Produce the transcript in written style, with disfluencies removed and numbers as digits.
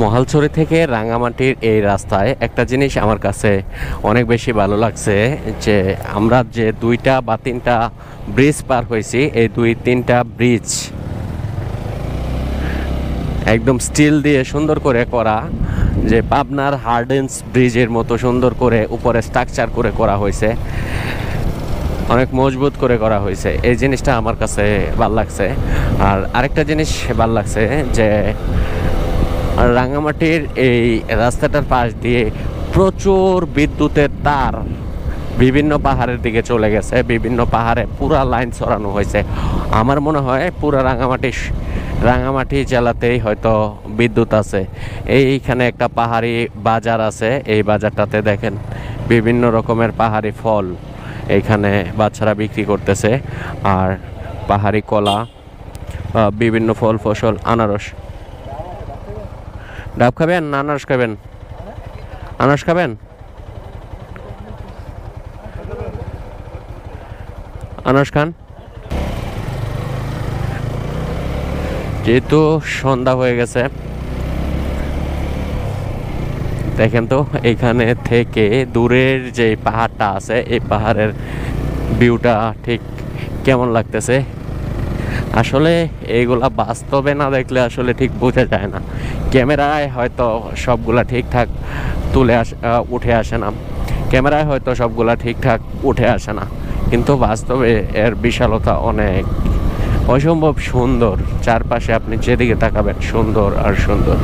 মহালছড়ি থেকে রাঙামাটির এই রাস্তায় একটা জিনিস আমার কাছে অনেক বেশি ভালো লাগছে, যে আমরা যে 2টা বা 3টা ব্রিজ পার হয়েছি, এই 2-3টা ব্রিজ একদম স্টিল দিয়ে সুন্দর করে করা, যে পাবনার হার্ডেন্স ব্রিজের মতো সুন্দর করে উপরে স্ট্রাকচার করে করা হয়েছে, অনেক মজবুত করে করা হয়েছে। এই জিনিসটা আমার কাছে ভালো লাগছে। আর আরেকটা জিনিস ভালো লাগছে যে রাঙামাটির এই রাস্তাটার পাশ দিয়ে প্রচুর বিদ্যুতের তার বিভিন্ন পাহাড়ের দিকে চলে গেছে, বিভিন্ন পাহাড়ে পুরা লাইন ছড়ানো হয়েছে। আমার মনে হয় পুরা রাঙামাটি জেলাতেই হয়তো বিদ্যুৎ আছে। এইখানে একটা পাহাড়ি বাজার আছে, এই বাজারটাতে দেখেন বিভিন্ন রকমের পাহাড়ি ফল এইখানে বাচ্চারা বিক্রি করতেছে, আর পাহাড়ি কলা, বিভিন্ন ফল ফসল, আনারস। ডাব খাবেন না আনারস খাবেন? আনারস খাবেন? আনারস খান। যেহেতু সন্ধ্যা হয়ে গেছে, দেখেন তো এখানে থেকে দূরের যে পাহাড়টা আছে, এই পাহাড়ের ভিউটা ঠিক কেমন লাগতেছে। আসলে এইগুলা বাস্তবে না দেখলে আসলে ঠিক বোঝা যায় না। ক্যামেরায় হয়তো সবগুলা ঠিকঠাক উঠে আসে না, ক্যামেরায় হয়তো সবগুলা ঠিকঠাক উঠে আসে না, কিন্তু বাস্তবে এর বিশালতা অনেক, অসম্ভব সুন্দর। চারপাশে আপনি যেদিকে তাকাবেন সুন্দর আর সুন্দর।